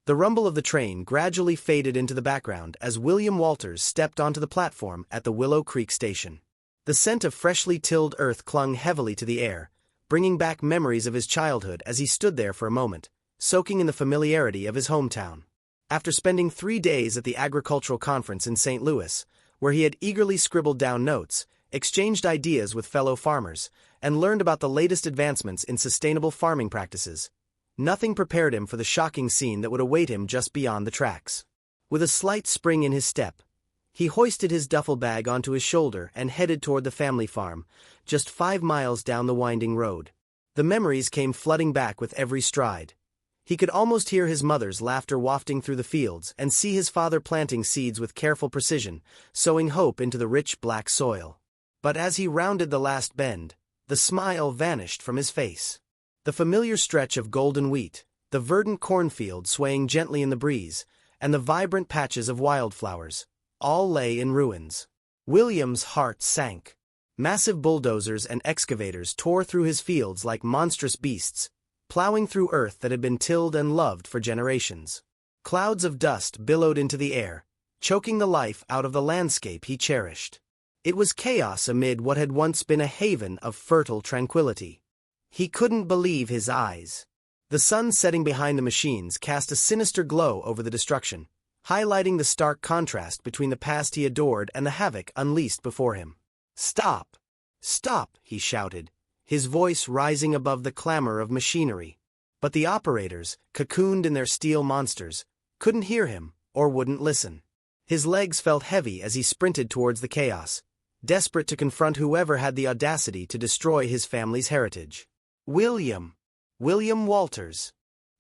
The rumble of the train gradually faded into the background as William Walters stepped onto the platform at the Willow Creek station. The scent of freshly tilled earth clung heavily to the air, bringing back memories of his childhood as he stood there for a moment, soaking in the familiarity of his hometown. After spending 3 days at the agricultural conference in St. Louis, where he had eagerly scribbled down notes, exchanged ideas with fellow farmers, and learned about the latest advancements in sustainable farming practices, nothing prepared him for the shocking scene that would await him just beyond the tracks. With a slight spring in his step, he hoisted his duffel bag onto his shoulder and headed toward the family farm, just 5 miles down the winding road. The memories came flooding back with every stride. He could almost hear his mother's laughter wafting through the fields and see his father planting seeds with careful precision, sowing hope into the rich black soil. But as he rounded the last bend, the smile vanished from his face. The familiar stretch of golden wheat, the verdant cornfield swaying gently in the breeze, and the vibrant patches of wildflowers, all lay in ruins. William's heart sank. Massive bulldozers and excavators tore through his fields like monstrous beasts, plowing through earth that had been tilled and loved for generations. Clouds of dust billowed into the air, choking the life out of the landscape he cherished. It was chaos amid what had once been a haven of fertile tranquility. He couldn't believe his eyes. The sun setting behind the machines cast a sinister glow over the destruction, highlighting the stark contrast between the past he adored and the havoc unleashed before him. "Stop! Stop!" he shouted, his voice rising above the clamor of machinery. But the operators, cocooned in their steel monsters, couldn't hear him or wouldn't listen. His legs felt heavy as he sprinted towards the chaos, desperate to confront whoever had the audacity to destroy his family's heritage. William Walters.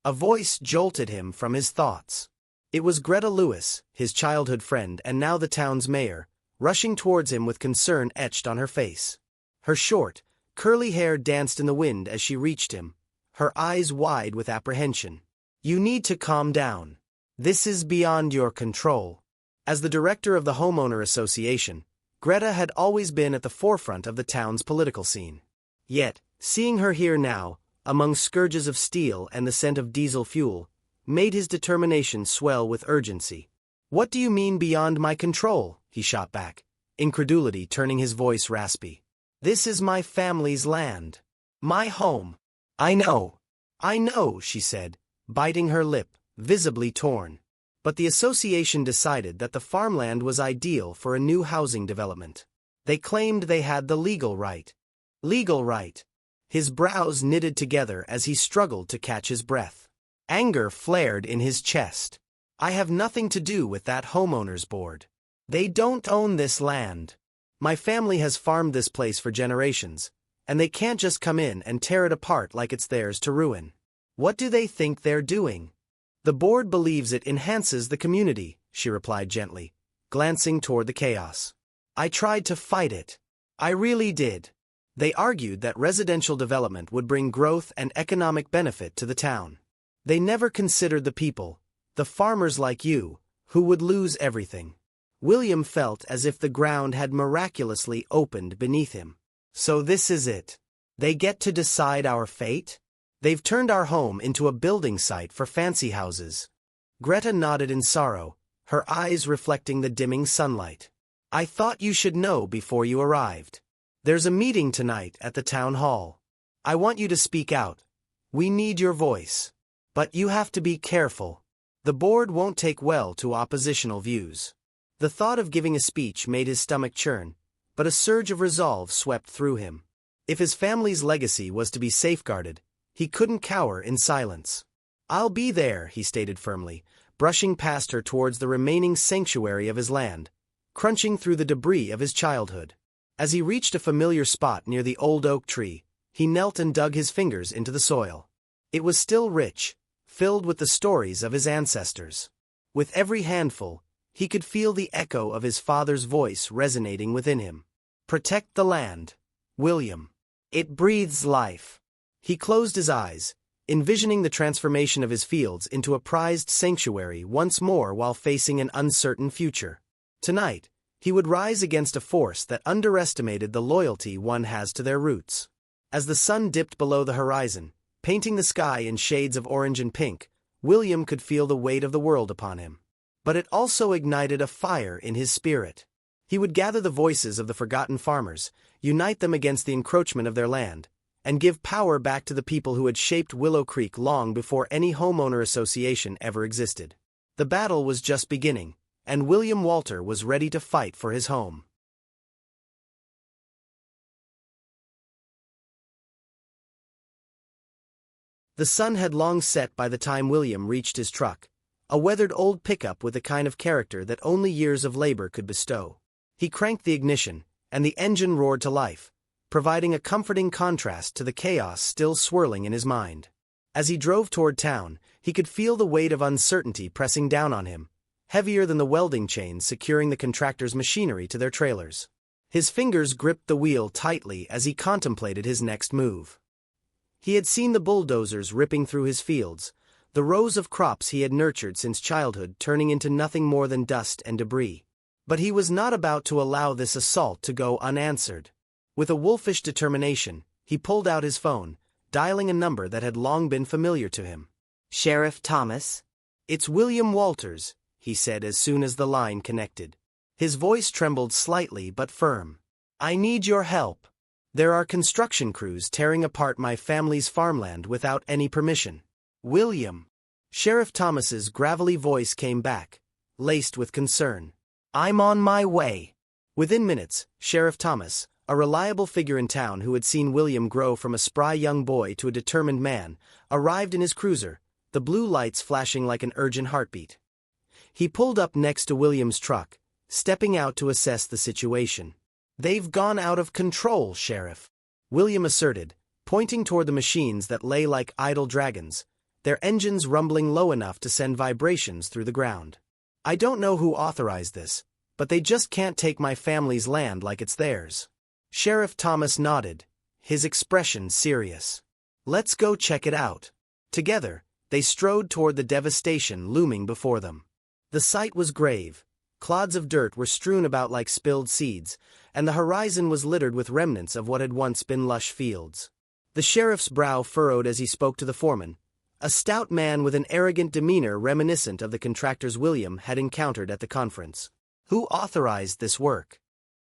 A voice jolted him from his thoughts. It was Greta Lewis, his childhood friend and now the town's mayor, rushing towards him with concern etched on her face. Her short, curly hair danced in the wind as she reached him, her eyes wide with apprehension. "You need to calm down. This is beyond your control." As the director of the homeowner association, Greta had always been at the forefront of the town's political scene. Yet, seeing her here now, among scourges of steel and the scent of diesel fuel, made his determination swell with urgency. "What do you mean beyond my control?" he shot back, incredulity turning his voice raspy. "This is my family's land. My home." I know, she said, biting her lip, visibly torn. But the association decided that the farmland was ideal for a new housing development. They claimed they had the legal right. Legal right. His brows knitted together as he struggled to catch his breath. Anger flared in his chest. "I have nothing to do with that homeowners board. They don't own this land. My family has farmed this place for generations, and they can't just come in and tear it apart like it's theirs to ruin. What do they think they're doing?" "The board believes it enhances the community," she replied gently, glancing toward the chaos. "I tried to fight it. I really did." They argued that residential development would bring growth and economic benefit to the town. They never considered the people, the farmers like you, who would lose everything. William felt as if the ground had miraculously opened beneath him. "So this is it. They get to decide our fate? They've turned our home into a building site for fancy houses." Greta nodded in sorrow, her eyes reflecting the dimming sunlight. "I thought you should know before you arrived. There's a meeting tonight at the town hall. I want you to speak out. We need your voice. But you have to be careful. The board won't take well to oppositional views." The thought of giving a speech made his stomach churn, but a surge of resolve swept through him. If his family's legacy was to be safeguarded, he couldn't cower in silence. "I'll be there," he stated firmly, brushing past her towards the remaining sanctuary of his land, crunching through the debris of his childhood. As he reached a familiar spot near the old oak tree, he knelt and dug his fingers into the soil. It was still rich, filled with the stories of his ancestors. With every handful, he could feel the echo of his father's voice resonating within him. "Protect the land, William. It breathes life." He closed his eyes, envisioning the transformation of his fields into a prized sanctuary once more while facing an uncertain future. Tonight, he would rise against a force that underestimated the loyalty one has to their roots. As the sun dipped below the horizon, painting the sky in shades of orange and pink, William could feel the weight of the world upon him. But it also ignited a fire in his spirit. He would gather the voices of the forgotten farmers, unite them against the encroachment of their land, and give power back to the people who had shaped Willow Creek long before any homeowner association ever existed. The battle was just beginning, and William Walter was ready to fight for his home. The sun had long set by the time William reached his truck, a weathered old pickup with the kind of character that only years of labor could bestow. He cranked the ignition, and the engine roared to life, providing a comforting contrast to the chaos still swirling in his mind. As he drove toward town, he could feel the weight of uncertainty pressing down on him, heavier than the welding chains securing the contractor's machinery to their trailers. His fingers gripped the wheel tightly as he contemplated his next move. He had seen the bulldozers ripping through his fields, the rows of crops he had nurtured since childhood turning into nothing more than dust and debris. But he was not about to allow this assault to go unanswered. With a wolfish determination, he pulled out his phone, dialing a number that had long been familiar to him. "Sheriff Thomas?" "It's William Walters," he said as soon as the line connected. His voice trembled slightly but firm. "I need your help. There are construction crews tearing apart my family's farmland without any permission." "William." Sheriff Thomas's gravelly voice came back, laced with concern. "I'm on my way." Within minutes, Sheriff Thomas, a reliable figure in town who had seen William grow from a spry young boy to a determined man, arrived in his cruiser, the blue lights flashing like an urgent heartbeat. He pulled up next to William's truck, stepping out to assess the situation. "They've gone out of control, Sheriff," William asserted, pointing toward the machines that lay like idle dragons, their engines rumbling low enough to send vibrations through the ground. "I don't know who authorized this, but they just can't take my family's land like it's theirs." Sheriff Thomas nodded, his expression serious. "Let's go check it out." Together, they strode toward the devastation looming before them. The sight was grave. Clods of dirt were strewn about like spilled seeds, and the horizon was littered with remnants of what had once been lush fields. The sheriff's brow furrowed as he spoke to the foreman, a stout man with an arrogant demeanor reminiscent of the contractors William had encountered at the conference. "Who authorized this work?"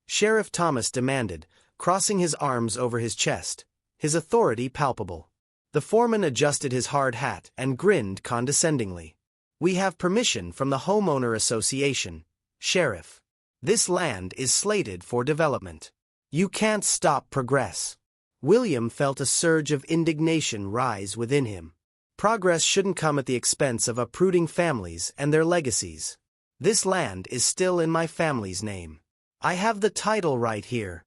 Sheriff Thomas demanded, crossing his arms over his chest, his authority palpable. The foreman adjusted his hard hat and grinned condescendingly. "We have permission from the homeowner association, Sheriff. This land is slated for development. You can't stop progress." William felt a surge of indignation rise within him. Progress shouldn't come at the expense of uprooting families and their legacies. "This land is still in my family's name. I have the title right here."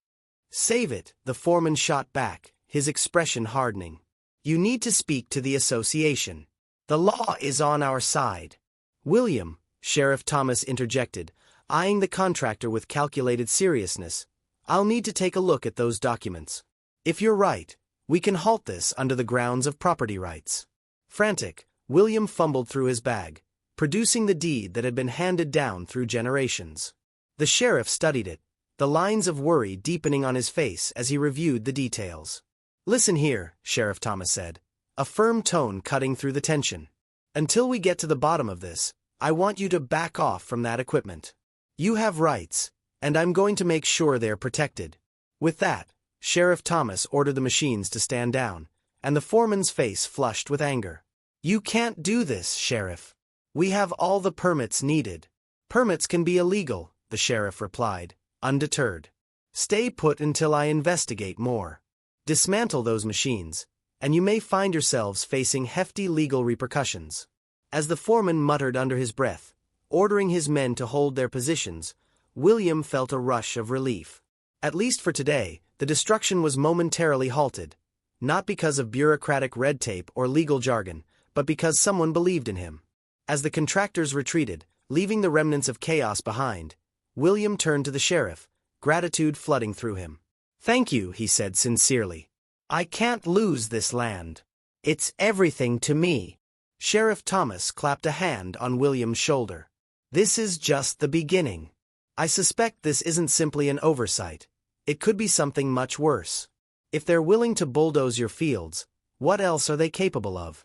"Save it," the foreman shot back, his expression hardening. "You need to speak to the association. The law is on our side." "William," Sheriff Thomas interjected, eyeing the contractor with calculated seriousness, "I'll need to take a look at those documents. If you're right, we can halt this under the grounds of property rights." Frantic, William fumbled through his bag, producing the deed that had been handed down through generations. The sheriff studied it, the lines of worry deepening on his face as he reviewed the details. "Listen here," Sheriff Thomas said, a firm tone cutting through the tension. "Until we get to the bottom of this, I want you to back off from that equipment. You have rights, and I'm going to make sure they're protected." With that, Sheriff Thomas ordered the machines to stand down, and the foreman's face flushed with anger. "You can't do this, Sheriff. We have all the permits needed." "Permits can be illegal," the sheriff replied, undeterred. "Stay put until I investigate more. Dismantle those machines, and you may find yourselves facing hefty legal repercussions." As the foreman muttered under his breath, ordering his men to hold their positions, William felt a rush of relief. At least for today, the destruction was momentarily halted, not because of bureaucratic red tape or legal jargon, but because someone believed in him. As the contractors retreated, leaving the remnants of chaos behind, William turned to the sheriff, gratitude flooding through him. "Thank you," he said sincerely. "I can't lose this land. It's everything to me." Sheriff Thomas clapped a hand on William's shoulder. "This is just the beginning. I suspect this isn't simply an oversight. It could be something much worse. If they're willing to bulldoze your fields, what else are they capable of?"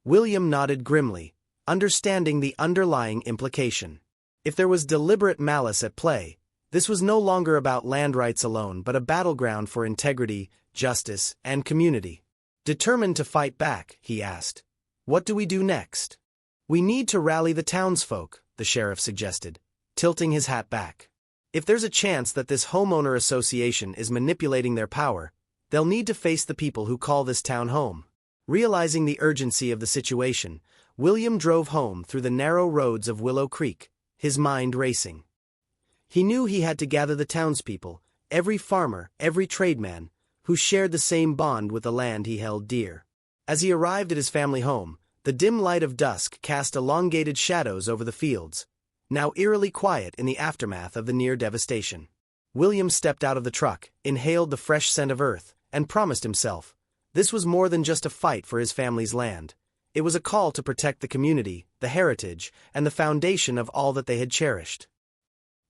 William nodded grimly, understanding the underlying implication. If there was deliberate malice at play, this was no longer about land rights alone but a battleground for integrity, justice, and community. Determined to fight back, he asked, "What do we do next?" "We need to rally the townsfolk," the sheriff suggested, tilting his hat back. "If there's a chance that this homeowner association is manipulating their power, they'll need to face the people who call this town home." Realizing the urgency of the situation, William drove home through the narrow roads of Willow Creek, his mind racing. He knew he had to gather the townspeople, every farmer, every tradesman, who shared the same bond with the land he held dear. As he arrived at his family home, the dim light of dusk cast elongated shadows over the fields, now eerily quiet in the aftermath of the near devastation. William stepped out of the truck, inhaled the fresh scent of earth, and promised himself, this was more than just a fight for his family's land. It was a call to protect the community, the heritage, and the foundation of all that they had cherished.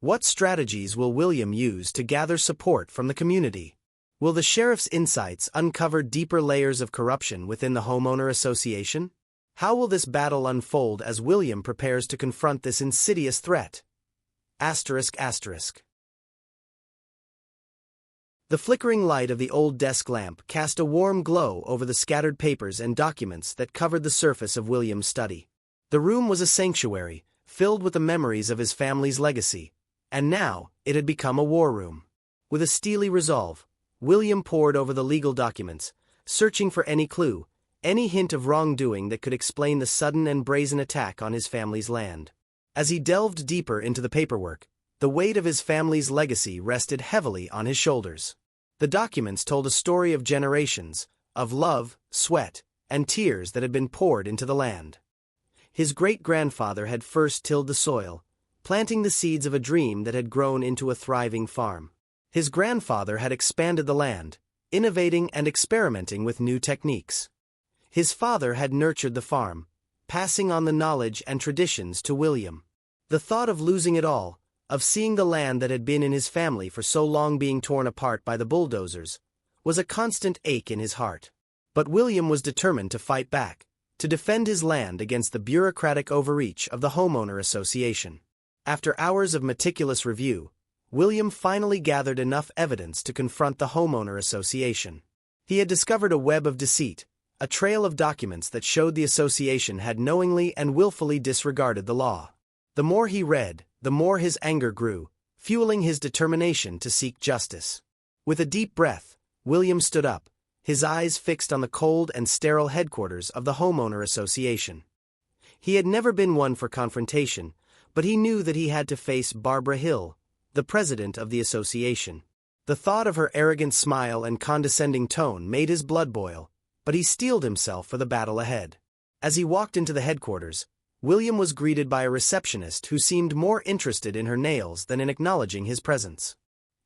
What strategies will William use to gather support from the community? Will the sheriff's insights uncover deeper layers of corruption within the homeowner association? How will this battle unfold as William prepares to confront this insidious threat? ***. The flickering light of the old desk lamp cast a warm glow over the scattered papers and documents that covered the surface of William's study. The room was a sanctuary, filled with the memories of his family's legacy, and now it had become a war room. With a steely resolve, William pored over the legal documents, searching for any clue, any hint of wrongdoing that could explain the sudden and brazen attack on his family's land. As he delved deeper into the paperwork, the weight of his family's legacy rested heavily on his shoulders. The documents told a story of generations, of love, sweat, and tears that had been poured into the land. His great-grandfather had first tilled the soil, planting the seeds of a dream that had grown into a thriving farm. His grandfather had expanded the land, innovating and experimenting with new techniques. His father had nurtured the farm, passing on the knowledge and traditions to William. The thought of losing it all, of seeing the land that had been in his family for so long being torn apart by the bulldozers, was a constant ache in his heart. But William was determined to fight back, to defend his land against the bureaucratic overreach of the homeowner association. After hours of meticulous review, William finally gathered enough evidence to confront the homeowner association. He had discovered a web of deceit, a trail of documents that showed the association had knowingly and willfully disregarded the law. The more he read, the more his anger grew, fueling his determination to seek justice. With a deep breath, William stood up, his eyes fixed on the cold and sterile headquarters of the homeowner association. He had never been one for confrontation, but he knew that he had to face Barbara Hill, the president of the association. The thought of her arrogant smile and condescending tone made his blood boil, but he steeled himself for the battle ahead. As he walked into the headquarters, William was greeted by a receptionist who seemed more interested in her nails than in acknowledging his presence.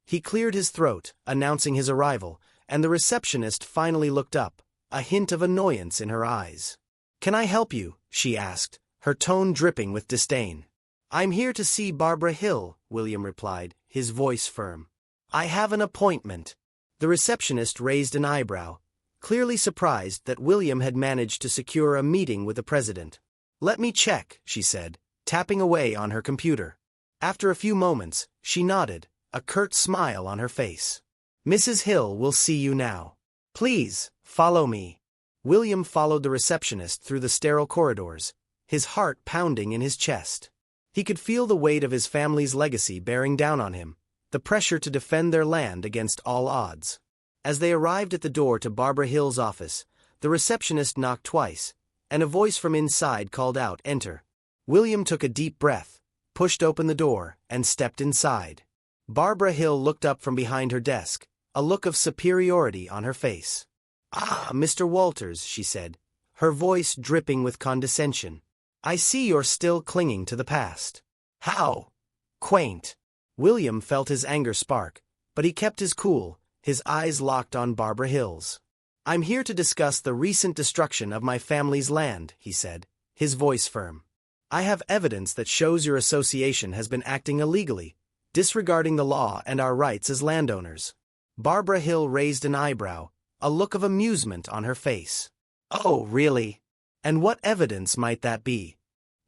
He cleared his throat, announcing his arrival, and the receptionist finally looked up, a hint of annoyance in her eyes. "Can I help you?" she asked, her tone dripping with disdain. "I'm here to see Barbara Hill," William replied, his voice firm. "I have an appointment." The receptionist raised an eyebrow, clearly surprised that William had managed to secure a meeting with the president. "Let me check," she said, tapping away on her computer. After a few moments, she nodded, a curt smile on her face. "Mrs. Hill will see you now. Please, follow me." William followed the receptionist through the sterile corridors, his heart pounding in his chest. He could feel the weight of his family's legacy bearing down on him, the pressure to defend their land against all odds. As they arrived at the door to Barbara Hill's office, the receptionist knocked twice, and a voice from inside called out, "Enter." William took a deep breath, pushed open the door, and stepped inside. Barbara Hill looked up from behind her desk, a look of superiority on her face. "Ah, Mr. Walters," she said, her voice dripping with condescension. "I see you're still clinging to the past. How quaint." William felt his anger spark, but he kept his cool, his eyes locked on Barbara Hill's. "I'm here to discuss the recent destruction of my family's land," he said, his voice firm. "I have evidence that shows your association has been acting illegally, disregarding the law and our rights as landowners." Barbara Hill raised an eyebrow, a look of amusement on her face. "Oh, really? And what evidence might that be?"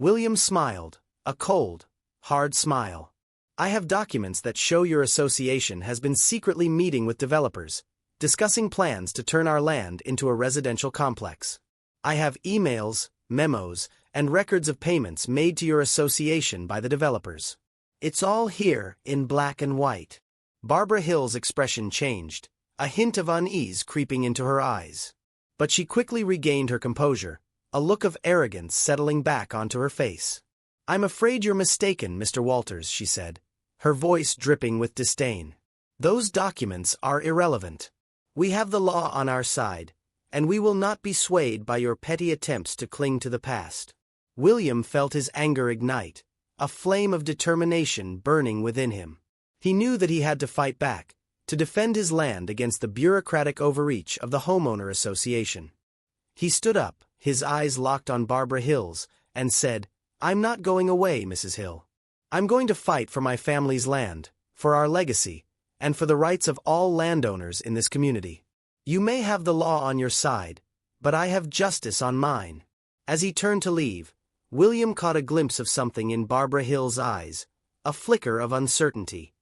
William smiled, a cold, hard smile. I have documents that show your association has been secretly meeting with developers, discussing plans to turn our land into a residential complex. I have emails, memos, and records of payments made to your association by the developers. It's all here in black and white. Barbara Hill's expression changed, a hint of unease creeping into her eyes. But she quickly regained her composure, a look of arrogance settling back onto her face. I'm afraid you're mistaken, Mr. Walters, she said, her voice dripping with disdain. Those documents are irrelevant. We have the law on our side, and we will not be swayed by your petty attempts to cling to the past. William felt his anger ignite, a flame of determination burning within him. He knew that he had to fight back, to defend his land against the bureaucratic overreach of the homeowner association. He stood up, his eyes locked on Barbara Hill's, and said, I'm not going away, Mrs. Hill. I'm going to fight for my family's land, for our legacy, and for the rights of all landowners in this community. You may have the law on your side, but I have justice on mine. As he turned to leave, William caught a glimpse of something in Barbara Hill's eyes, a flicker of uncertainty.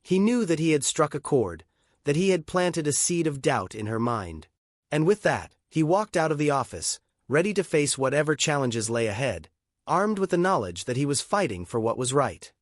He knew that he had struck a chord, that he had planted a seed of doubt in her mind. And with that, he walked out of the office, ready to face whatever challenges lay ahead, armed with the knowledge that he was fighting for what was right.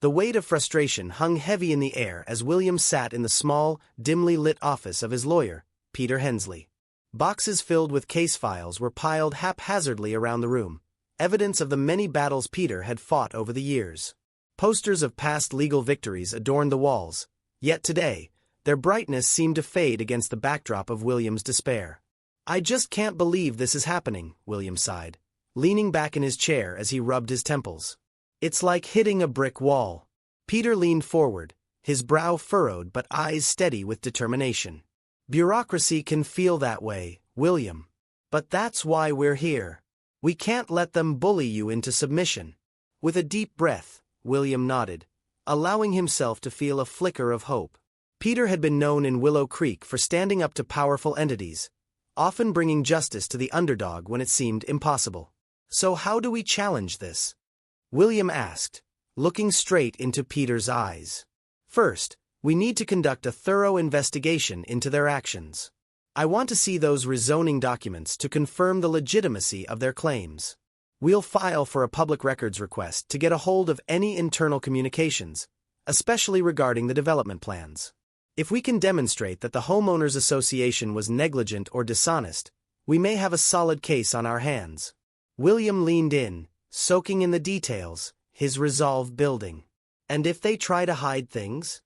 The weight of frustration hung heavy in the air as William sat in the small, dimly lit office of his lawyer, Peter Hensley. Boxes filled with case files were piled haphazardly around the room, evidence of the many battles Peter had fought over the years. Posters of past legal victories adorned the walls, yet today, their brightness seemed to fade against the backdrop of William's despair. I just can't believe this is happening, William sighed, leaning back in his chair as he rubbed his temples. It's like hitting a brick wall. Peter leaned forward, his brow furrowed but eyes steady with determination. Bureaucracy can feel that way, William. But that's why we're here. We can't let them bully you into submission. With a deep breath, William nodded, allowing himself to feel a flicker of hope. Peter had been known in Willow Creek for standing up to powerful entities, often bringing justice to the underdog when it seemed impossible. So how do we challenge this? William asked, looking straight into Peter's eyes. First, we need to conduct a thorough investigation into their actions. I want to see those rezoning documents to confirm the legitimacy of their claims. We'll file for a public records request to get a hold of any internal communications, especially regarding the development plans. If we can demonstrate that the homeowners association was negligent or dishonest, we may have a solid case on our hands. William leaned in, soaking in the details, his resolve building. And if they try to hide things?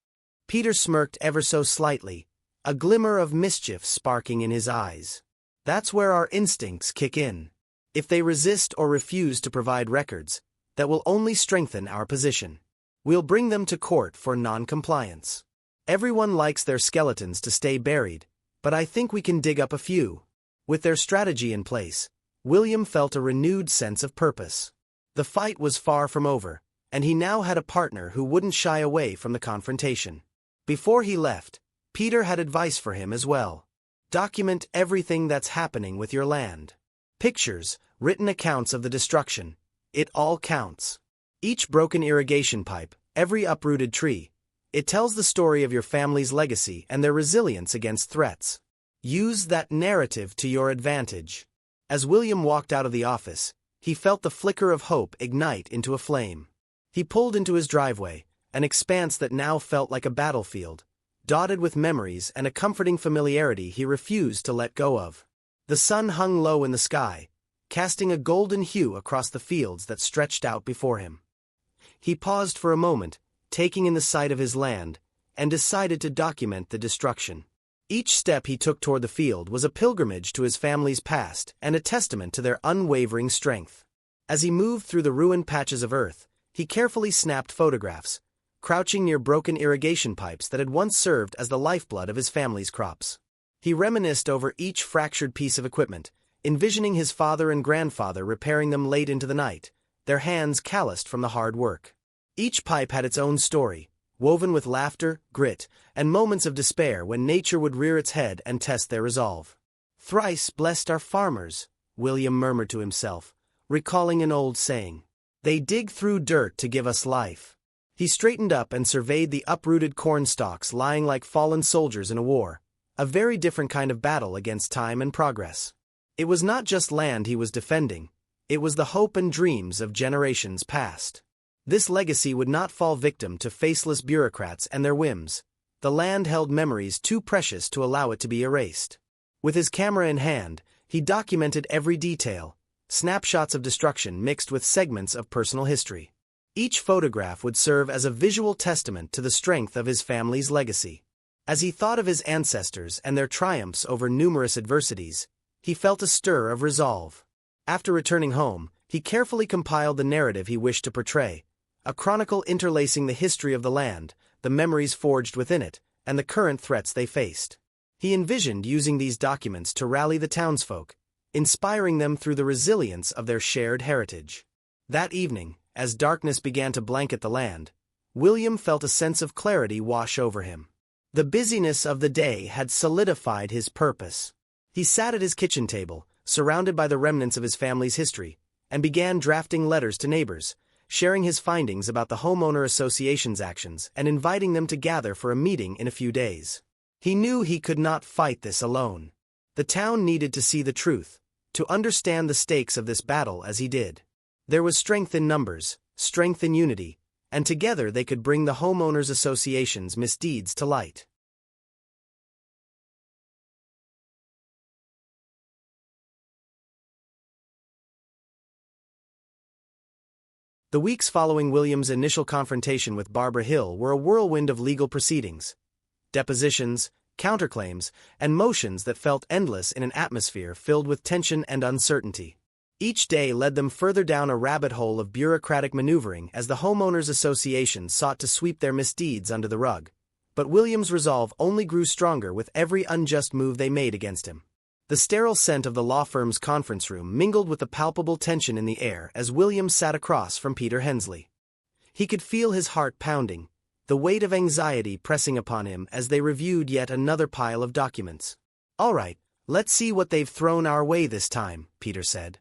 Peter smirked ever so slightly, a glimmer of mischief sparking in his eyes. That's where our instincts kick in. If they resist or refuse to provide records, that will only strengthen our position. We'll bring them to court for non-compliance. Everyone likes their skeletons to stay buried, but I think we can dig up a few. With their strategy in place, William felt a renewed sense of purpose. The fight was far from over, and he now had a partner who wouldn't shy away from the confrontation. Before he left, Peter had advice for him as well. Document everything that's happening with your land. Pictures, written accounts of the destruction. It all counts. Each broken irrigation pipe, every uprooted tree. It tells the story of your family's legacy and their resilience against threats. Use that narrative to your advantage. As William walked out of the office, he felt the flicker of hope ignite into a flame. He pulled into his driveway, an expanse that now felt like a battlefield, dotted with memories and a comforting familiarity he refused to let go of. The sun hung low in the sky, casting a golden hue across the fields that stretched out before him. He paused for a moment, taking in the sight of his land, and decided to document the destruction. Each step he took toward the field was a pilgrimage to his family's past and a testament to their unwavering strength. As he moved through the ruined patches of earth, he carefully snapped photographs, crouching near broken irrigation pipes that had once served as the lifeblood of his family's crops. He reminisced over each fractured piece of equipment, envisioning his father and grandfather repairing them late into the night, their hands calloused from the hard work. Each pipe had its own story, woven with laughter, grit, and moments of despair when nature would rear its head and test their resolve. Thrice blessed are farmers, William murmured to himself, recalling an old saying. They dig through dirt to give us life. He straightened up and surveyed the uprooted corn stalks lying like fallen soldiers in a war, a very different kind of battle against time and progress. It was not just land he was defending, it was the hope and dreams of generations past. This legacy would not fall victim to faceless bureaucrats and their whims. The land held memories too precious to allow it to be erased. With his camera in hand, he documented every detail, snapshots of destruction mixed with segments of personal history. Each photograph would serve as a visual testament to the strength of his family's legacy. As he thought of his ancestors and their triumphs over numerous adversities, he felt a stir of resolve. After returning home, he carefully compiled the narrative he wished to portray, a chronicle interlacing the history of the land, the memories forged within it, and the current threats they faced. He envisioned using these documents to rally the townsfolk, inspiring them through the resilience of their shared heritage. That evening, as darkness began to blanket the land, William felt a sense of clarity wash over him. The busyness of the day had solidified his purpose. He sat at his kitchen table, surrounded by the remnants of his family's history, and began drafting letters to neighbors, sharing his findings about the homeowner association's actions and inviting them to gather for a meeting in a few days. He knew he could not fight this alone. The town needed to see the truth, to understand the stakes of this battle as he did. There was strength in numbers, strength in unity, and together they could bring the homeowners association's misdeeds to light. The weeks following William's initial confrontation with Barbara Hill were a whirlwind of legal proceedings. Depositions, counterclaims, and motions that felt endless in an atmosphere filled with tension and uncertainty. Each day led them further down a rabbit hole of bureaucratic maneuvering as the homeowners association sought to sweep their misdeeds under the rug. But William's resolve only grew stronger with every unjust move they made against him. The sterile scent of the law firm's conference room mingled with the palpable tension in the air as William sat across from Peter Hensley. He could feel his heart pounding, the weight of anxiety pressing upon him as they reviewed yet another pile of documents. "All right, let's see what they've thrown our way this time," Peter said.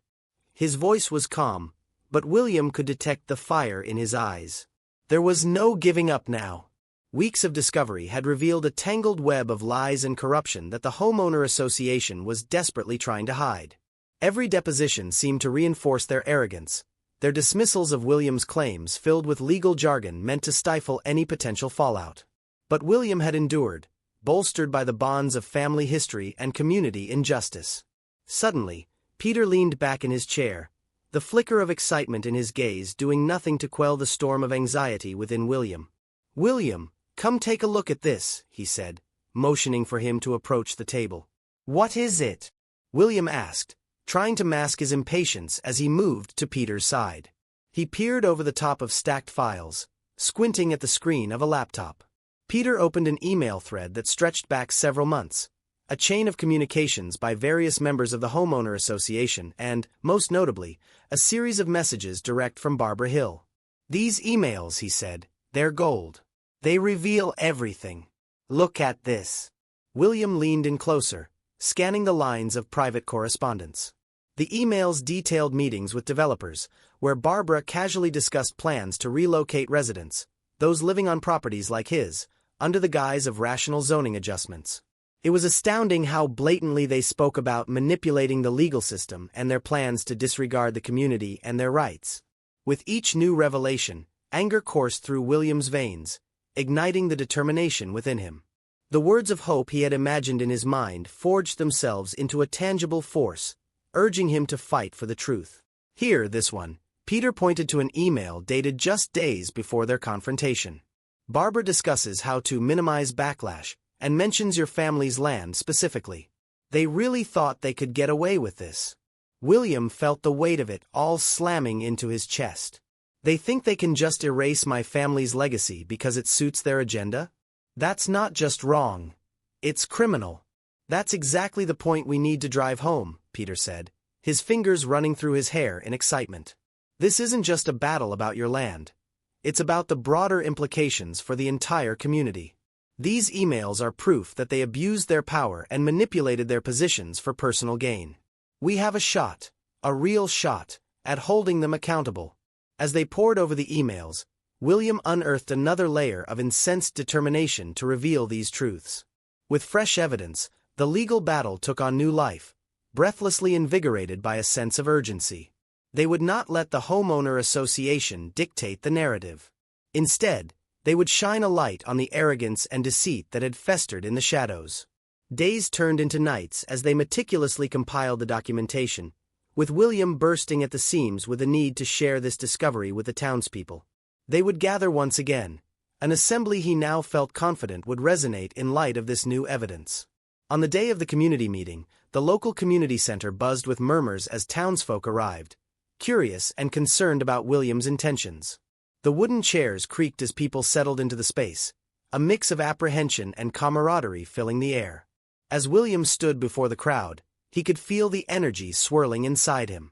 His voice was calm, but William could detect the fire in his eyes. There was no giving up now. Weeks of discovery had revealed a tangled web of lies and corruption that the homeowner association was desperately trying to hide. Every deposition seemed to reinforce their arrogance, their dismissals of William's claims filled with legal jargon meant to stifle any potential fallout. But William had endured, bolstered by the bonds of family history and community injustice. Suddenly, Peter leaned back in his chair, the flicker of excitement in his gaze doing nothing to quell the storm of anxiety within William. "William, come take a look at this," he said, motioning for him to approach the table. "What is it?" William asked, trying to mask his impatience as he moved to Peter's side. He peered over the top of stacked files, squinting at the screen of a laptop. Peter opened an email thread that stretched back several months, a chain of communications by various members of the homeowner association and, most notably, a series of messages direct from Barbara Hill. "These emails," he said, "they're gold. They reveal everything. Look at this." William leaned in closer, scanning the lines of private correspondence. The emails detailed meetings with developers, where Barbara casually discussed plans to relocate residents, those living on properties like his, under the guise of rational zoning adjustments. It was astounding how blatantly they spoke about manipulating the legal system and their plans to disregard the community and their rights. With each new revelation, anger coursed through William's veins, igniting the determination within him. The words of hope he had imagined in his mind forged themselves into a tangible force, urging him to fight for the truth. "Here, this one." Peter pointed to an email dated just days before their confrontation. "Barbara discusses how to minimize backlash, and mentions your family's land specifically. They really thought they could get away with this." William felt the weight of it all slamming into his chest. "They think they can just erase my family's legacy because it suits their agenda? That's not just wrong. It's criminal." "That's exactly the point we need to drive home," Peter said, his fingers running through his hair in excitement. "This isn't just a battle about your land. It's about the broader implications for the entire community. These emails are proof that they abused their power and manipulated their positions for personal gain. We have a shot, a real shot, at holding them accountable. As they pored over the emails, William unearthed another layer of incensed determination to reveal these truths. With fresh evidence, the legal battle took on new life, breathlessly invigorated by a sense of urgency. They would not let the homeowner association dictate the narrative. Instead, they would shine a light on the arrogance and deceit that had festered in the shadows. Days turned into nights as they meticulously compiled the documentation, with William bursting at the seams with a need to share this discovery with the townspeople. They would gather once again, an assembly he now felt confident would resonate in light of this new evidence. On the day of the community meeting, the local community center buzzed with murmurs as townsfolk arrived, curious and concerned about William's intentions. The wooden chairs creaked as people settled into the space, a mix of apprehension and camaraderie filling the air. As William stood before the crowd, he could feel the energy swirling inside him.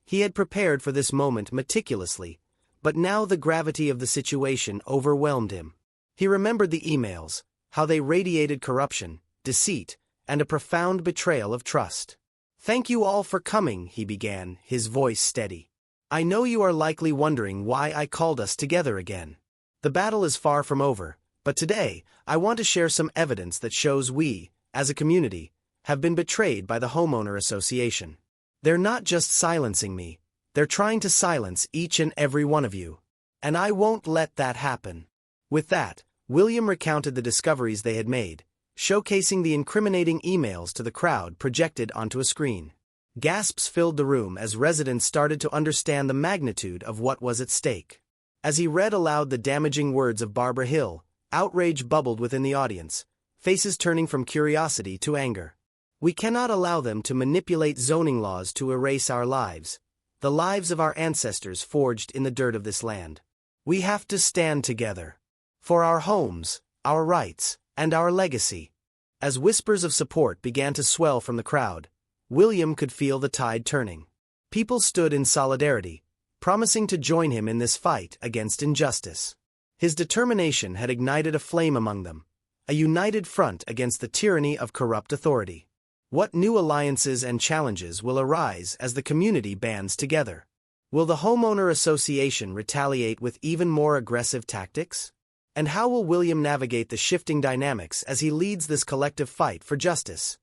He had prepared for this moment meticulously, but now the gravity of the situation overwhelmed him. He remembered the emails, how they radiated corruption, deceit, and a profound betrayal of trust. "Thank you all for coming," he began, his voice steady. "I know you are likely wondering why I called us together again. The battle is far from over, but today, I want to share some evidence that shows we, as a community, have been betrayed by the homeowner association. They're not just silencing me, they're trying to silence each and every one of you. And I won't let that happen." With that, William recounted the discoveries they had made, showcasing the incriminating emails to the crowd projected onto a screen. Gasps filled the room as residents started to understand the magnitude of what was at stake. As he read aloud the damaging words of Barbara Hill, outrage bubbled within the audience, faces turning from curiosity to anger. "We cannot allow them to manipulate zoning laws to erase our lives, the lives of our ancestors forged in the dirt of this land. We have to stand together. For our homes, our rights, and our legacy." As whispers of support began to swell from the crowd, William could feel the tide turning. People stood in solidarity, promising to join him in this fight against injustice. His determination had ignited a flame among them, a united front against the tyranny of corrupt authority. What new alliances and challenges will arise as the community bands together? Will the homeowner association retaliate with even more aggressive tactics? And how will William navigate the shifting dynamics as he leads this collective fight for justice?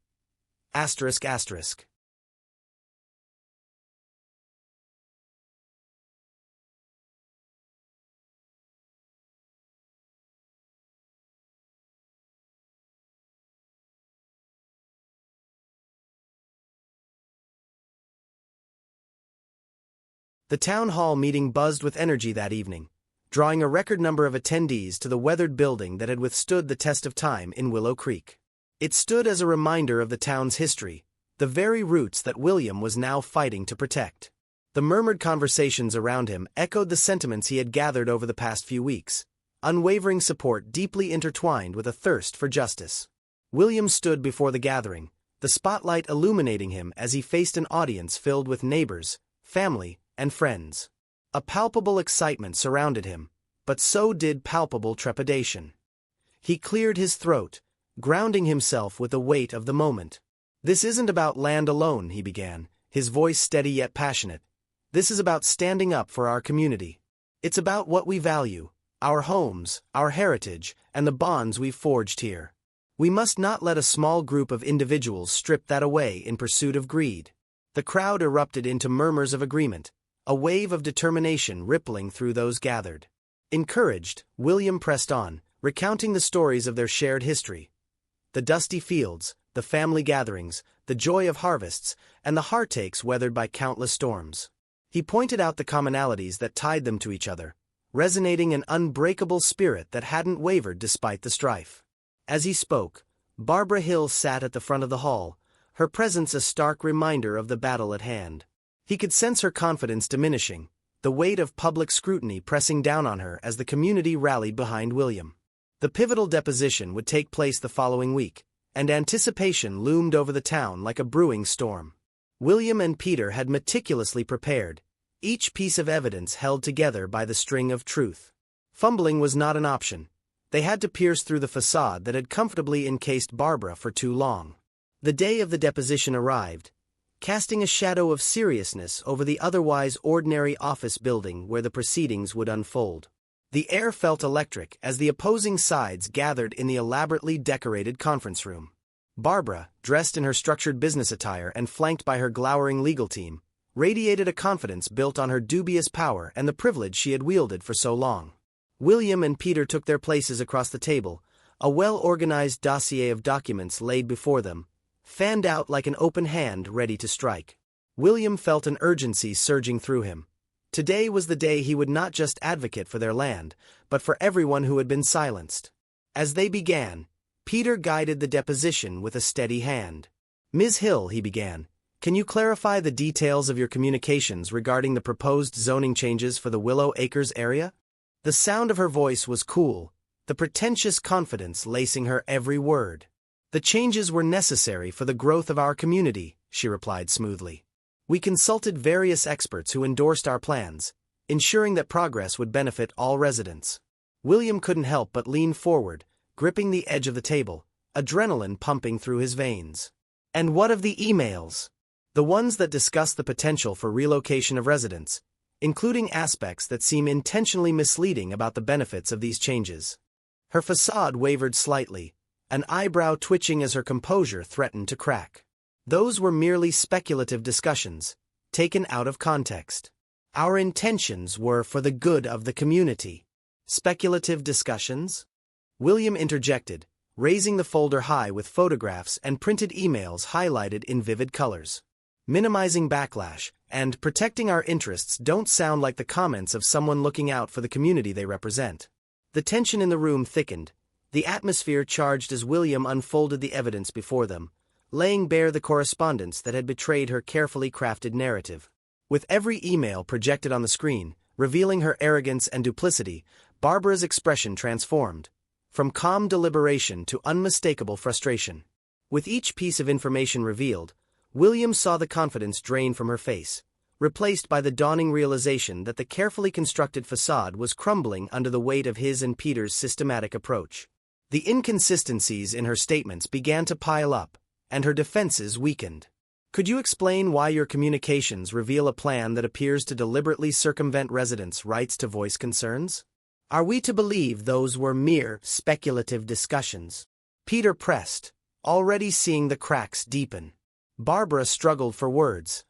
Asterisk asterisk. The town hall meeting buzzed with energy that evening, drawing a record number of attendees to the weathered building that had withstood the test of time in Willow Creek. It stood as a reminder of the town's history, the very roots that William was now fighting to protect. The murmured conversations around him echoed the sentiments he had gathered over the past few weeks, unwavering support deeply intertwined with a thirst for justice. William stood before the gathering, the spotlight illuminating him as he faced an audience filled with neighbors, family, and friends. A palpable excitement surrounded him, but so did palpable trepidation. He cleared his throat, grounding himself with the weight of the moment. "This isn't about land alone," he began, his voice steady yet passionate. "This is about standing up for our community. It's about what we value, our homes, our heritage, and the bonds we've forged here. We must not let a small group of individuals strip that away in pursuit of greed." The crowd erupted into murmurs of agreement, a wave of determination rippling through those gathered. Encouraged, William pressed on, recounting the stories of their shared history. The dusty fields, the family gatherings, the joy of harvests, and the heartaches weathered by countless storms. He pointed out the commonalities that tied them to each other, resonating an unbreakable spirit that hadn't wavered despite the strife. As he spoke, Barbara Hill sat at the front of the hall, her presence a stark reminder of the battle at hand. He could sense her confidence diminishing, the weight of public scrutiny pressing down on her as the community rallied behind William. The pivotal deposition would take place the following week, and anticipation loomed over the town like a brewing storm. William and Peter had meticulously prepared, each piece of evidence held together by the string of truth. Fumbling was not an option. They had to pierce through the facade that had comfortably encased Barbara for too long. The day of the deposition arrived, casting a shadow of seriousness over the otherwise ordinary office building where the proceedings would unfold. The air felt electric as the opposing sides gathered in the elaborately decorated conference room. Barbara, dressed in her structured business attire and flanked by her glowering legal team, radiated a confidence built on her dubious power and the privilege she had wielded for so long. William and Peter took their places across the table, a well-organized dossier of documents laid before them, fanned out like an open hand ready to strike. William felt an urgency surging through him. Today was the day he would not just advocate for their land, but for everyone who had been silenced. As they began, Peter guided the deposition with a steady hand. "Ms. Hill," he began, "can you clarify the details of your communications regarding the proposed zoning changes for the Willow Acres area?" The sound of her voice was cool, the pretentious confidence lacing her every word. "The changes were necessary for the growth of our community," she replied smoothly. "We consulted various experts who endorsed our plans, ensuring that progress would benefit all residents." William couldn't help but lean forward, gripping the edge of the table, adrenaline pumping through his veins. "And what of the emails? The ones that discuss the potential for relocation of residents, including aspects that seem intentionally misleading about the benefits of these changes." Her facade wavered slightly, an eyebrow twitching as her composure threatened to crack. "Those were merely speculative discussions, taken out of context. Our intentions were for the good of the community." "Speculative discussions?" William interjected, raising the folder high with photographs and printed emails highlighted in vivid colors. "Minimizing backlash and protecting our interests don't sound like the comments of someone looking out for the community they represent." The tension in the room thickened, the atmosphere charged as William unfolded the evidence before them, laying bare the correspondence that had betrayed her carefully crafted narrative. With every email projected on the screen, revealing her arrogance and duplicity, Barbara's expression transformed, from calm deliberation to unmistakable frustration. With each piece of information revealed, William saw the confidence drain from her face, replaced by the dawning realization that the carefully constructed facade was crumbling under the weight of his and Peter's systematic approach. The inconsistencies in her statements began to pile up, and her defenses weakened. "Could you explain why your communications reveal a plan that appears to deliberately circumvent residents' rights to voice concerns? Are we to believe those were mere speculative discussions?" Peter pressed, already seeing the cracks deepen. Barbara struggled for words.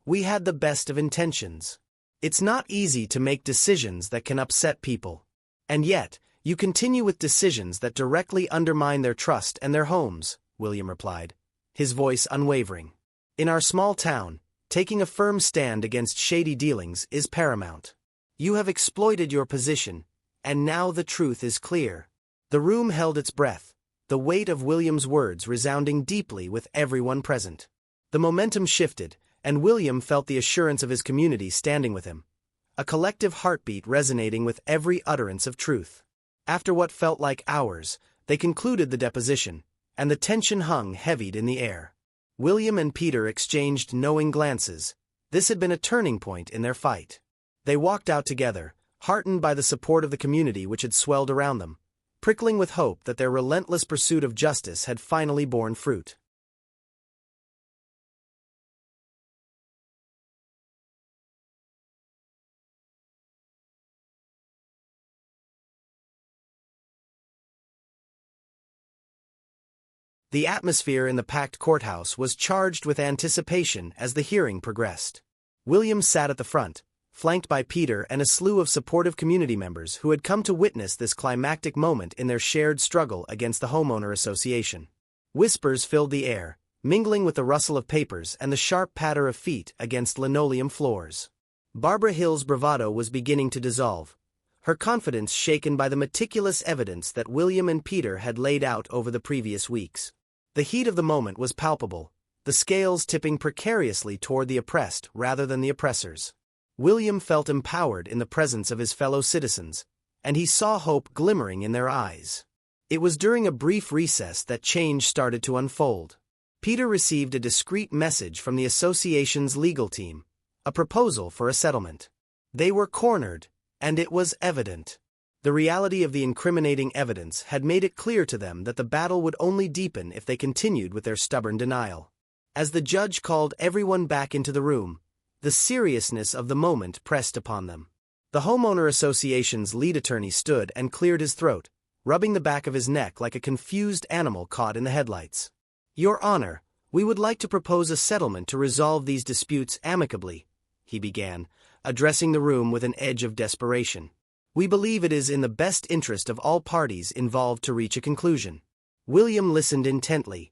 We had the best of intentions. It's not easy to make decisions that can upset people. And yet, you continue with decisions that directly undermine their trust and their homes," William replied, his voice unwavering. "In our small town, taking a firm stand against shady dealings is paramount. You have exploited your position, and now the truth is clear." The room held its breath, the weight of William's words resounding deeply with everyone present. The momentum shifted, and William felt the assurance of his community standing with him, a collective heartbeat resonating with every utterance of truth. After what felt like hours, they concluded the deposition, and the tension hung heavy in the air. William and Peter exchanged knowing glances. This had been a turning point in their fight. They walked out together, heartened by the support of the community which had swelled around them, prickling with hope that their relentless pursuit of justice had finally borne fruit. The atmosphere in the packed courthouse was charged with anticipation as the hearing progressed. William sat at the front, flanked by Peter and a slew of supportive community members who had come to witness this climactic moment in their shared struggle against the homeowner association. Whispers filled the air, mingling with the rustle of papers and the sharp patter of feet against linoleum floors. Barbara Hill's bravado was beginning to dissolve, her confidence shaken by the meticulous evidence that William and Peter had laid out over the previous weeks. The heat of the moment was palpable, the scales tipping precariously toward the oppressed rather than the oppressors. William felt empowered in the presence of his fellow citizens, and he saw hope glimmering in their eyes. It was during a brief recess that change started to unfold. Peter received a discreet message from the association's legal team, a proposal for a settlement. They were cornered, and it was evident. The reality of the incriminating evidence had made it clear to them that the battle would only deepen if they continued with their stubborn denial. As the judge called everyone back into the room, the seriousness of the moment pressed upon them. The homeowner association's lead attorney stood and cleared his throat, rubbing the back of his neck like a confused animal caught in the headlights. "Your Honor, we would like to propose a settlement to resolve these disputes amicably," he began, addressing the room with an edge of desperation. "We believe it is in the best interest of all parties involved to reach a conclusion." William listened intently,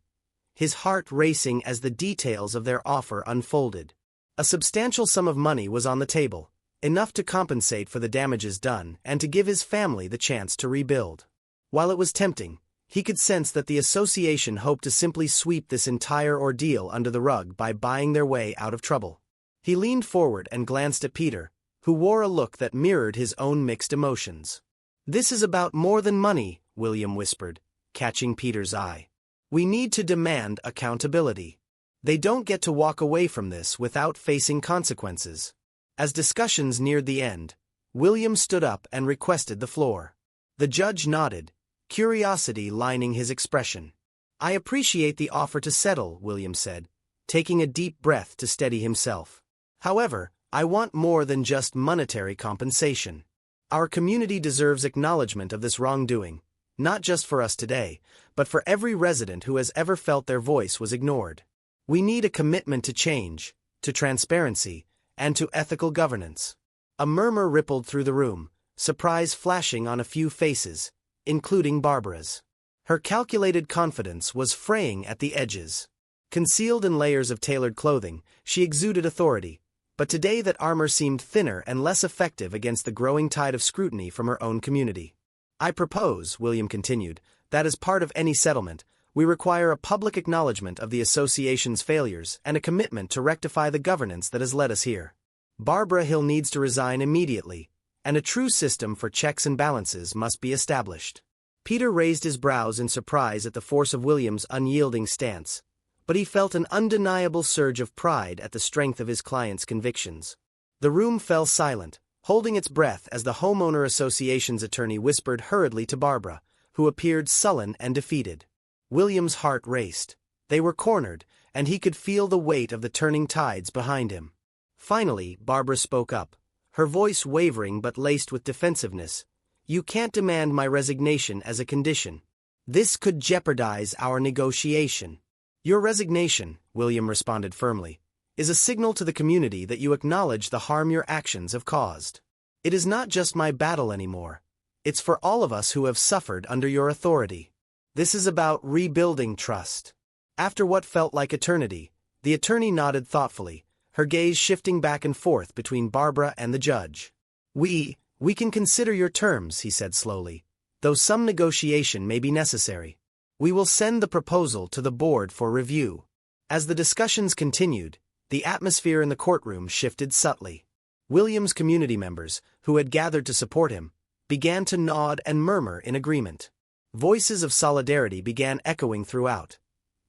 his heart racing as the details of their offer unfolded. A substantial sum of money was on the table, enough to compensate for the damages done and to give his family the chance to rebuild. While it was tempting, he could sense that the association hoped to simply sweep this entire ordeal under the rug by buying their way out of trouble. He leaned forward and glanced at Peter, who wore a look that mirrored his own mixed emotions. "This is about more than money," William whispered, catching Peter's eye. "We need to demand accountability. They don't get to walk away from this without facing consequences." As discussions neared the end, William stood up and requested the floor. The judge nodded, curiosity lining his expression. "I appreciate the offer to settle," William said, taking a deep breath to steady himself. "However, I want more than just monetary compensation. Our community deserves acknowledgement of this wrongdoing, not just for us today, but for every resident who has ever felt their voice was ignored. We need a commitment to change, to transparency, and to ethical governance." A murmur rippled through the room, surprise flashing on a few faces, including Barbara's. Her calculated confidence was fraying at the edges. Concealed in layers of tailored clothing, she exuded authority, but today that armor seemed thinner and less effective against the growing tide of scrutiny from her own community. "I propose," William continued, "that as part of any settlement, we require a public acknowledgement of the association's failures and a commitment to rectify the governance that has led us here. Barbara Hill needs to resign immediately, and a true system for checks and balances must be established." Peter raised his brows in surprise at the force of William's unyielding stance, but he felt an undeniable surge of pride at the strength of his client's convictions. The room fell silent, holding its breath as the homeowner association's attorney whispered hurriedly to Barbara, who appeared sullen and defeated. William's heart raced. They were cornered, and he could feel the weight of the turning tides behind him. Finally, Barbara spoke up, her voice wavering but laced with defensiveness. "You can't demand my resignation as a condition. This could jeopardize our negotiation." "Your resignation," William responded firmly, "is a signal to the community that you acknowledge the harm your actions have caused. It is not just my battle anymore. It's for all of us who have suffered under your authority. This is about rebuilding trust." After what felt like eternity, the attorney nodded thoughtfully, her gaze shifting back and forth between Barbara and the judge. We can consider your terms," he said slowly, "though some negotiation may be necessary. We will send the proposal to the board for review." As the discussions continued, the atmosphere in the courtroom shifted subtly. William's community members, who had gathered to support him, began to nod and murmur in agreement. Voices of solidarity began echoing throughout,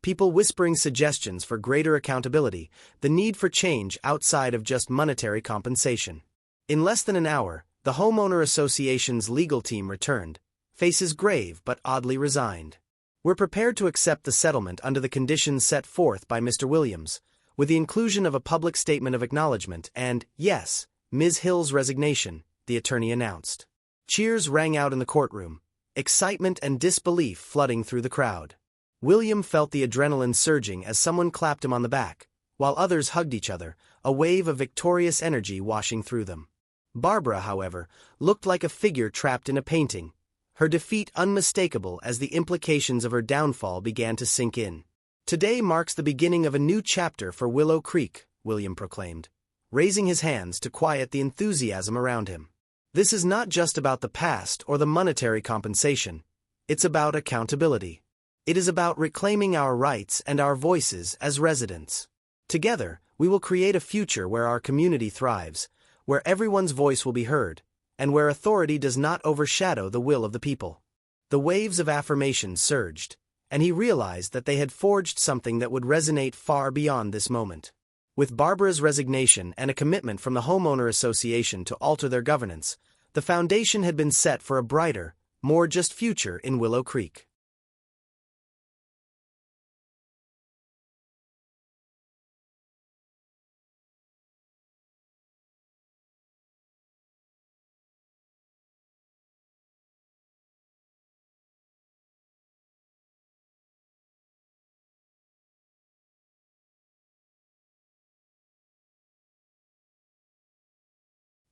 people whispering suggestions for greater accountability, the need for change outside of just monetary compensation. In less than an hour, the homeowner association's legal team returned, faces grave but oddly resigned. "We're prepared to accept the settlement under the conditions set forth by Mr. Williams, with the inclusion of a public statement of acknowledgement and, yes, Ms. Hill's resignation," the attorney announced. Cheers rang out in the courtroom, excitement and disbelief flooding through the crowd. William felt the adrenaline surging as someone clapped him on the back, while others hugged each other, a wave of victorious energy washing through them. Barbara, however, looked like a figure trapped in a painting, her defeat unmistakable as the implications of her downfall began to sink in. "Today marks the beginning of a new chapter for Willow Creek," William proclaimed, raising his hands to quiet the enthusiasm around him. "This is not just about the past or the monetary compensation. It's about accountability. It is about reclaiming our rights and our voices as residents. Together, we will create a future where our community thrives, where everyone's voice will be heard, and where authority does not overshadow the will of the people." The waves of affirmation surged, and he realized that they had forged something that would resonate far beyond this moment. With Barbara's resignation and a commitment from the homeowner association to alter their governance, The foundation had been set for a brighter, more just future in Willow Creek.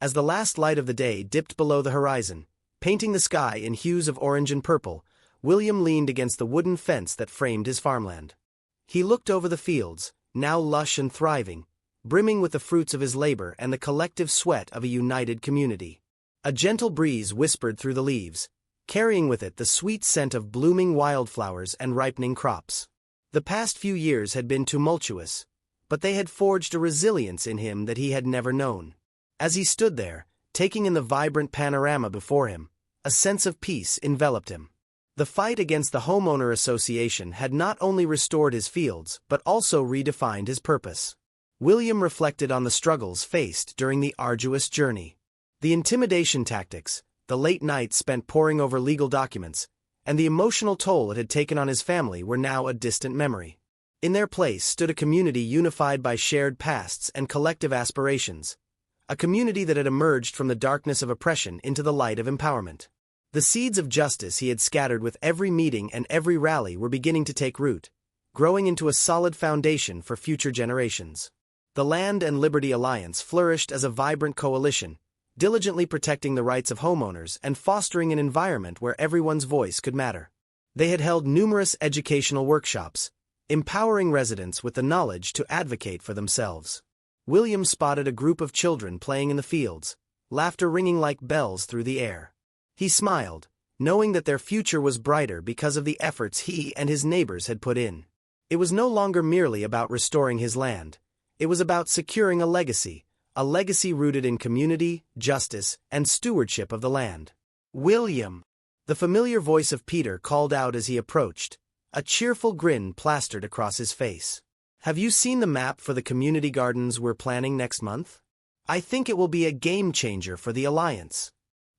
As the last light of the day dipped below the horizon, painting the sky in hues of orange and purple, William leaned against the wooden fence that framed his farmland. He looked over the fields, now lush and thriving, brimming with the fruits of his labor and the collective sweat of a united community. A gentle breeze whispered through the leaves, carrying with it the sweet scent of blooming wildflowers and ripening crops. The past few years had been tumultuous, but they had forged a resilience in him that he had never known. As he stood there, taking in the vibrant panorama before him, a sense of peace enveloped him. The fight against the homeowner association had not only restored his fields but also redefined his purpose. William reflected on the struggles faced during the arduous journey. The intimidation tactics, the late nights spent poring over legal documents, and the emotional toll it had taken on his family were now a distant memory. In their place stood a community unified by shared pasts and collective aspirations. A community that had emerged from the darkness of oppression into the light of empowerment. The seeds of justice he had scattered with every meeting and every rally were beginning to take root, growing into a solid foundation for future generations. The Land and Liberty Alliance flourished as a vibrant coalition, diligently protecting the rights of homeowners and fostering an environment where everyone's voice could matter. They had held numerous educational workshops, empowering residents with the knowledge to advocate for themselves. William spotted a group of children playing in the fields, laughter ringing like bells through the air. He smiled, knowing that their future was brighter because of the efforts he and his neighbors had put in. It was no longer merely about restoring his land. It was about securing a legacy rooted in community, justice, and stewardship of the land. "William!" The familiar voice of Peter called out as he approached, a cheerful grin plastered across his face. "Have you seen the map for the community gardens we're planning next month? I think it will be a game changer for the Alliance."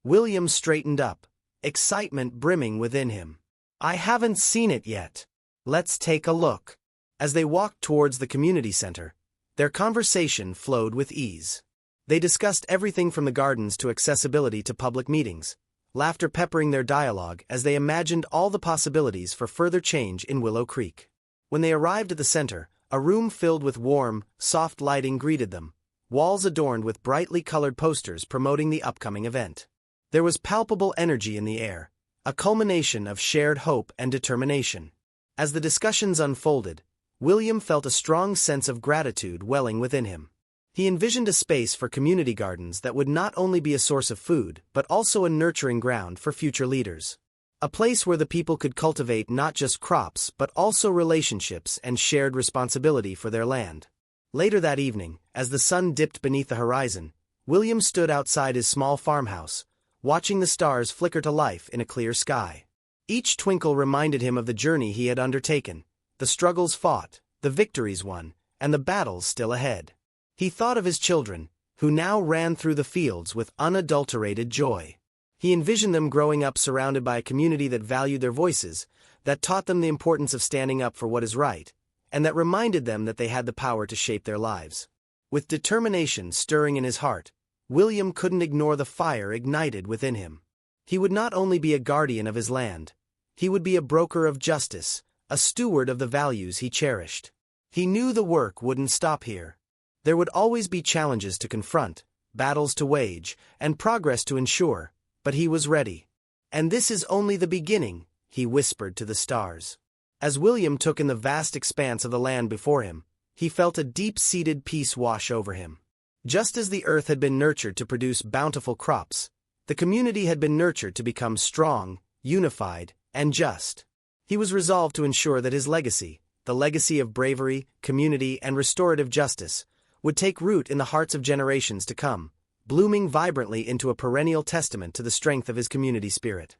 William straightened up, excitement brimming within him. "I haven't seen it yet. Let's take a look." As they walked towards the community center, their conversation flowed with ease. They discussed everything from the gardens to accessibility to public meetings, laughter peppering their dialogue as they imagined all the possibilities for further change in Willow Creek. When they arrived at the center, a room filled with warm, soft lighting greeted them, walls adorned with brightly colored posters promoting the upcoming event. There was palpable energy in the air, a culmination of shared hope and determination. As the discussions unfolded, William felt a strong sense of gratitude welling within him. He envisioned a space for community gardens that would not only be a source of food but also a nurturing ground for future leaders. A place where the people could cultivate not just crops but also relationships and shared responsibility for their land. Later that evening, as the sun dipped beneath the horizon, William stood outside his small farmhouse, watching the stars flicker to life in a clear sky. Each twinkle reminded him of the journey he had undertaken, the struggles fought, the victories won, and the battles still ahead. He thought of his children, who now ran through the fields with unadulterated joy. He envisioned them growing up surrounded by a community that valued their voices, that taught them the importance of standing up for what is right, and that reminded them that they had the power to shape their lives. With determination stirring in his heart, William couldn't ignore the fire ignited within him. He would not only be a guardian of his land, he would be a broker of justice, a steward of the values he cherished. He knew the work wouldn't stop here. There would always be challenges to confront, battles to wage, and progress to ensure, but he was ready. "And this is only the beginning," he whispered to the stars. As William took in the vast expanse of the land before him, he felt a deep-seated peace wash over him. Just as the earth had been nurtured to produce bountiful crops, the community had been nurtured to become strong, unified, and just. He was resolved to ensure that his legacy, the legacy of bravery, community, and restorative justice, would take root in the hearts of generations to come, blooming vibrantly into a perennial testament to the strength of his community spirit.